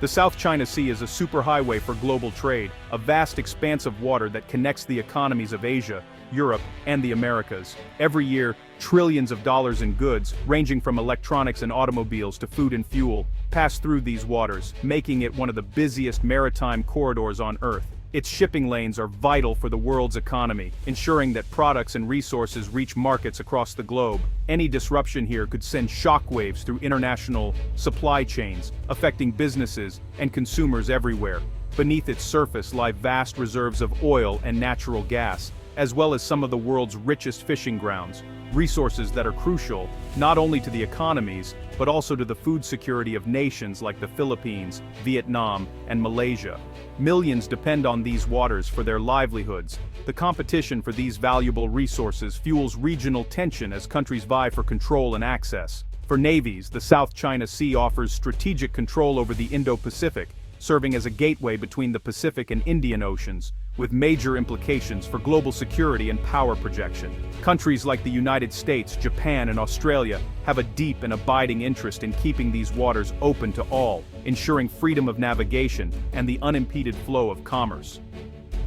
The South China Sea is a superhighway for global trade, a vast expanse of water that connects the economies of Asia, Europe, and the Americas. Every year, trillions of dollars in goods, ranging from electronics and automobiles to food and fuel, pass through these waters, making it one of the busiest maritime corridors on Earth. Its shipping lanes are vital for the world's economy, ensuring that products and resources reach markets across the globe. Any disruption here could send shockwaves through international supply chains, affecting businesses and consumers everywhere. Beneath its surface lie vast reserves of oil and natural gas, as well as some of the world's richest fishing grounds, resources that are crucial not only to the economies, but also to the food security of nations like the Philippines, Vietnam, and Malaysia. Millions depend on these waters for their livelihoods. The competition for these valuable resources fuels regional tension as countries vie for control and access. For navies, the South China Sea offers strategic control over the Indo-Pacific, serving as a gateway between the Pacific and Indian Oceans, with major implications for global security and power projection. Countries like the United States, Japan, and Australia have a deep and abiding interest in keeping these waters open to all, ensuring freedom of navigation and the unimpeded flow of commerce.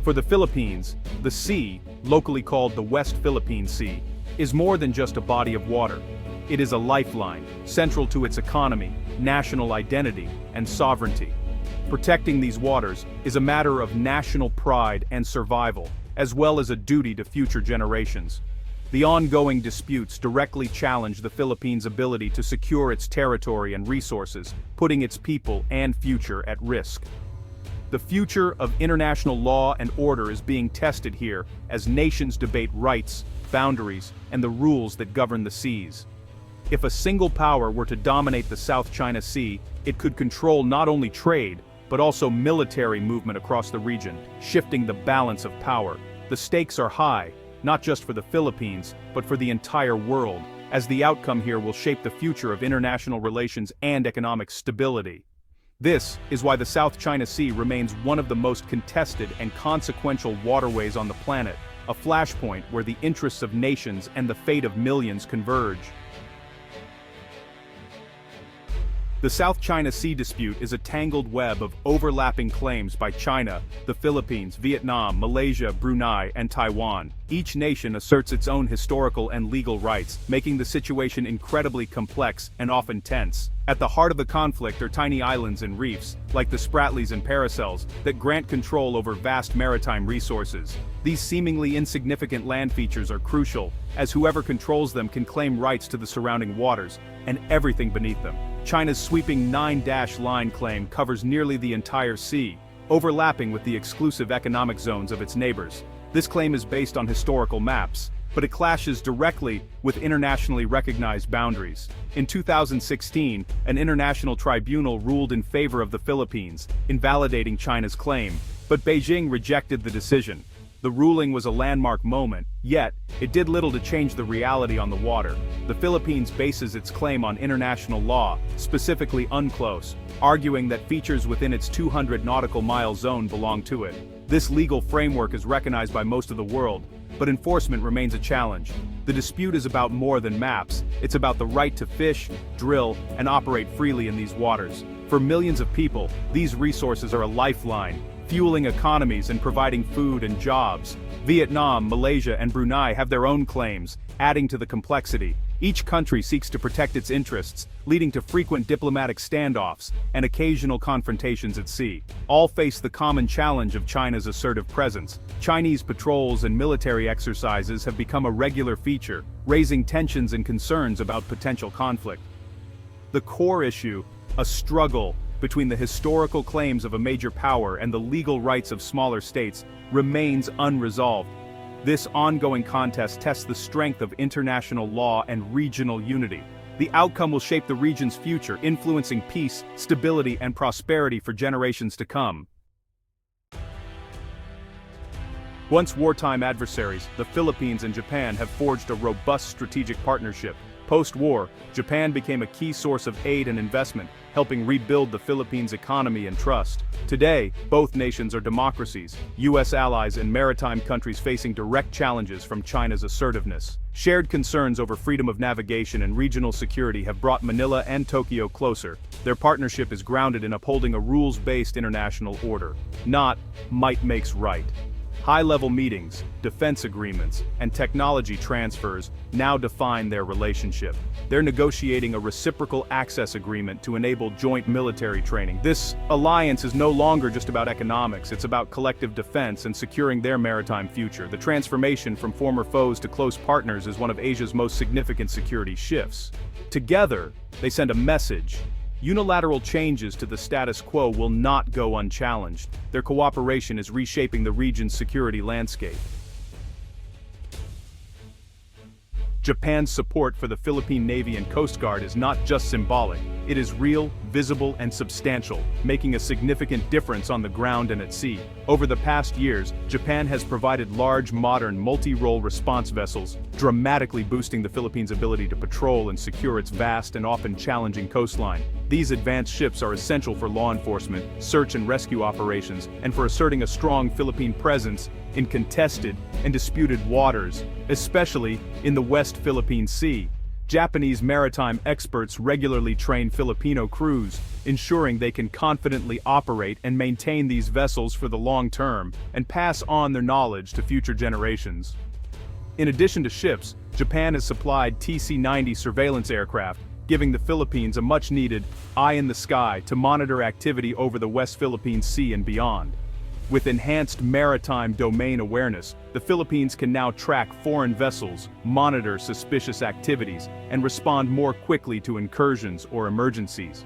For the Philippines, the sea, locally called the West Philippine Sea, is more than just a body of water. It is a lifeline, central to its economy, national identity, and sovereignty. Protecting these waters is a matter of national pride and survival, as well as a duty to future generations. The ongoing disputes directly challenge the Philippines' ability to secure its territory and resources, putting its people and future at risk. The future of international law and order is being tested here as nations debate rights, boundaries, and the rules that govern the seas. If a single power were to dominate the South China Sea, it could control not only trade, but also military movement across the region, shifting the balance of power. The stakes are high, not just for the Philippines, but for the entire world, as the outcome here will shape the future of international relations and economic stability. This is why the South China Sea remains one of the most contested and consequential waterways on the planet, a flashpoint where the interests of nations and the fate of millions converge. The South China Sea dispute is a tangled web of overlapping claims by China, the Philippines, Vietnam, Malaysia, Brunei, and Taiwan. Each nation asserts its own historical and legal rights, making the situation incredibly complex and often tense. At the heart of the conflict are tiny islands and reefs, like the Spratlys and Paracels, that grant control over vast maritime resources. These seemingly insignificant land features are crucial, as whoever controls them can claim rights to the surrounding waters, and everything beneath them. China's sweeping 9-line claim covers nearly the entire sea, overlapping with the exclusive economic zones of its neighbors. This claim is based on historical maps, but it clashes directly with internationally recognized boundaries. In 2016, an international tribunal ruled in favor of the Philippines, invalidating China's claim, but Beijing rejected the decision. The ruling was a landmark moment, yet, it did little to change the reality on the water. The Philippines bases its claim on international law, specifically UNCLOS, arguing that features within its 200 nautical mile zone belong to it. This legal framework is recognized by most of the world, but enforcement remains a challenge. The dispute is about more than maps, it's about the right to fish, drill, and operate freely in these waters. For millions of people, these resources are a lifeline, fueling economies and providing food and jobs. Vietnam, Malaysia, and Brunei have their own claims, adding to the complexity. Each country seeks to protect its interests, leading to frequent diplomatic standoffs and occasional confrontations at sea. All face the common challenge of China's assertive presence. Chinese patrols and military exercises have become a regular feature, raising tensions and concerns about potential conflict. The core issue, a struggle between the historical claims of a major power and the legal rights of smaller states, remains unresolved. This ongoing contest tests the strength of international law and regional unity. The outcome will shape the region's future, influencing peace, stability, and prosperity for generations to come. Once wartime adversaries, the Philippines and Japan have forged a robust strategic partnership. Post-war, Japan became a key source of aid and investment, helping rebuild the Philippines' economy and trust. Today, both nations are democracies, U.S. allies and maritime countries facing direct challenges from China's assertiveness. Shared concerns over freedom of navigation and regional security have brought Manila and Tokyo closer. Their partnership is grounded in upholding a rules-based international order, not might makes right. High-level meetings, defense agreements, and technology transfers now define their relationship. They're negotiating a reciprocal access agreement to enable joint military training. This alliance is no longer just about economics, it's about collective defense and securing their maritime future. The transformation from former foes to close partners is one of Asia's most significant security shifts. Together, they send a message. Unilateral changes to the status quo will not go unchallenged. Their cooperation is reshaping the region's security landscape. Japan's support for the Philippine Navy and Coast Guard is not just symbolic, it is real, visible, and substantial, making a significant difference on the ground and at sea. Over the past years, Japan has provided large, modern, multi-role response vessels, dramatically boosting the Philippines' ability to patrol and secure its vast and often challenging coastline. These advanced ships are essential for law enforcement, search and rescue operations, and for asserting a strong Philippine presence in contested and disputed waters, especially in the West Philippine Sea. Japanese maritime experts regularly train Filipino crews, ensuring they can confidently operate and maintain these vessels for the long term, and pass on their knowledge to future generations. In addition to ships, Japan has supplied TC-90 surveillance aircraft, giving the Philippines a much-needed eye in the sky to monitor activity over the West Philippine Sea and beyond. With enhanced maritime domain awareness, the Philippines can now track foreign vessels, monitor suspicious activities, and respond more quickly to incursions or emergencies.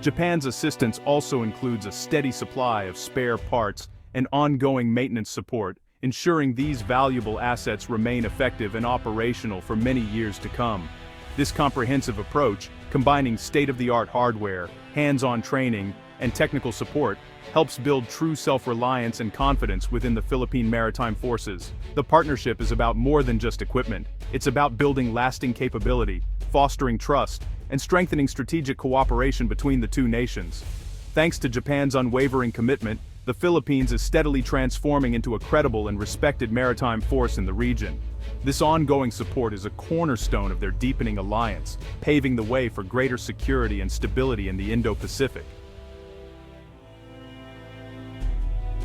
Japan's assistance also includes a steady supply of spare parts and ongoing maintenance support, ensuring these valuable assets remain effective and operational for many years to come. This comprehensive approach, combining state-of-the-art hardware, hands-on training, and technical support, helps build true self-reliance and confidence within the Philippine Maritime Forces. The partnership is about more than just equipment. It's about building lasting capability, fostering trust, and strengthening strategic cooperation between the two nations. Thanks to Japan's unwavering commitment, the Philippines is steadily transforming into a credible and respected maritime force in the region. This ongoing support is a cornerstone of their deepening alliance, paving the way for greater security and stability in the Indo-Pacific.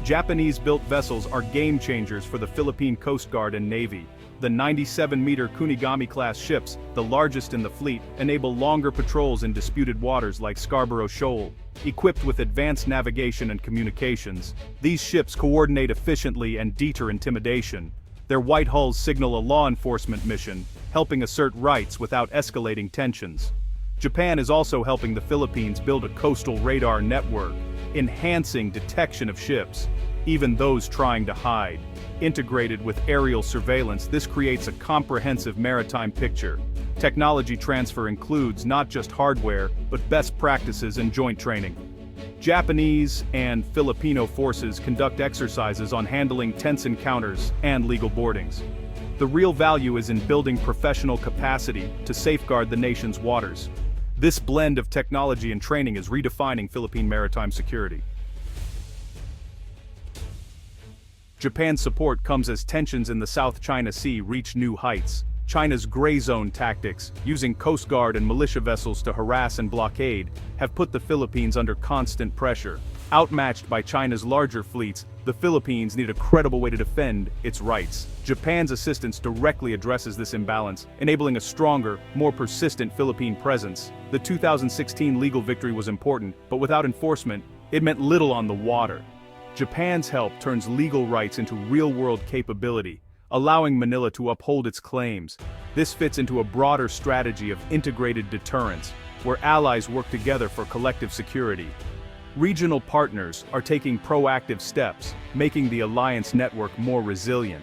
Japanese-built vessels are game-changers for the Philippine Coast Guard and Navy. The 97-meter Kunigami-class ships, the largest in the fleet, enable longer patrols in disputed waters like Scarborough Shoal. Equipped with advanced navigation and communications, these ships coordinate efficiently and deter intimidation. Their white hulls signal a law enforcement mission, helping assert rights without escalating tensions. Japan is also helping the Philippines build a coastal radar network, enhancing detection of ships, even those trying to hide. Integrated with aerial surveillance, this creates a comprehensive maritime picture. Technology transfer includes not just hardware, but best practices and joint training. Japanese and Filipino forces conduct exercises on handling tense encounters and legal boardings. The real value is in building professional capacity to safeguard the nation's waters. This blend of technology and training is redefining Philippine maritime security. Japan's support comes as tensions in the South China Sea reach new heights. China's gray zone tactics, using Coast Guard and militia vessels to harass and blockade, have put the Philippines under constant pressure. Outmatched by China's larger fleets, the Philippines need a credible way to defend its rights. Japan's assistance directly addresses this imbalance, enabling a stronger, more persistent Philippine presence. The 2016 legal victory was important, but without enforcement, it meant little on the water. Japan's help turns legal rights into real-world capability, allowing Manila to uphold its claims. This fits into a broader strategy of integrated deterrence, where allies work together for collective security. Regional partners are taking proactive steps, making the alliance network more resilient.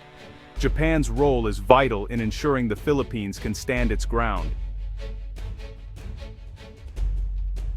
Japan's role is vital in ensuring the Philippines can stand its ground.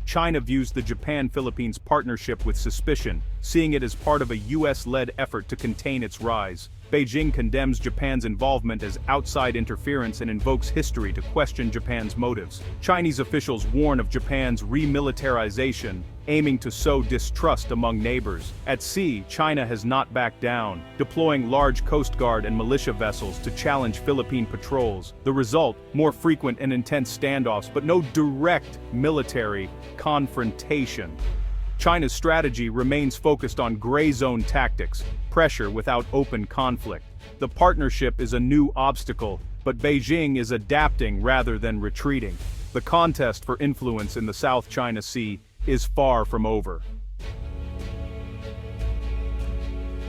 China views the Japan-Philippines partnership with suspicion, seeing it as part of a US-led effort to contain its rise. Beijing condemns Japan's involvement as outside interference and invokes history to question Japan's motives. Chinese officials warn of Japan's remilitarization, aiming to sow distrust among neighbors. At sea, China has not backed down, deploying large Coast Guard and militia vessels to challenge Philippine patrols. The result, more frequent and intense standoffs, but no direct military confrontation. China's strategy remains focused on gray zone tactics, pressure without open conflict. The partnership is a new obstacle, but Beijing is adapting rather than retreating. The contest for influence in the South China Sea is far from over.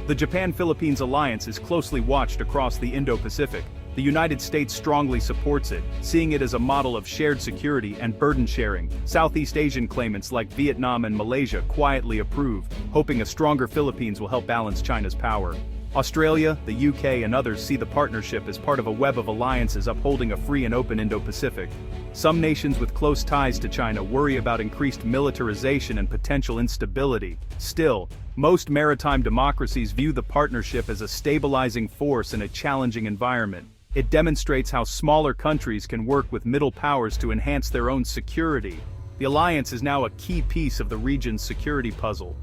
The Japan-Philippines alliance is closely watched across the Indo-Pacific. The United States strongly supports it, seeing it as a model of shared security and burden sharing. Southeast Asian claimants like Vietnam and Malaysia quietly approve, hoping a stronger Philippines will help balance China's power. Australia, the UK, and others see the partnership as part of a web of alliances upholding a free and open Indo-Pacific. Some nations with close ties to China worry about increased militarization and potential instability. Still, most maritime democracies view the partnership as a stabilizing force in a challenging environment. It demonstrates how smaller countries can work with middle powers to enhance their own security. The alliance is now a key piece of the region's security puzzle.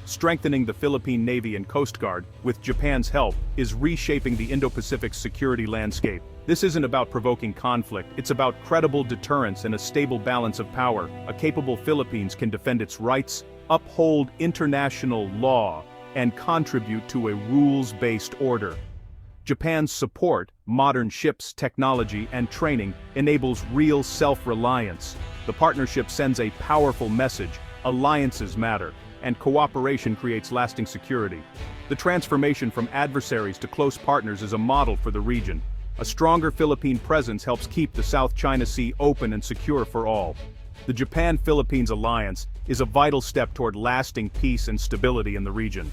Strengthening the Philippine Navy and Coast Guard, with Japan's help, is reshaping the Indo-Pacific security landscape. This isn't about provoking conflict, it's about credible deterrence and a stable balance of power. A capable Philippines can defend its rights, uphold international law, and contribute to a rules-based order. Japan's support, modern ships, technology, and training enables real self-reliance. The partnership sends a powerful message: alliances matter, and cooperation creates lasting security. The transformation from adversaries to close partners is a model for the region. A stronger Philippine presence helps keep the South China Sea open and secure for all. The Japan-Philippines alliance is a vital step toward lasting peace and stability in the region.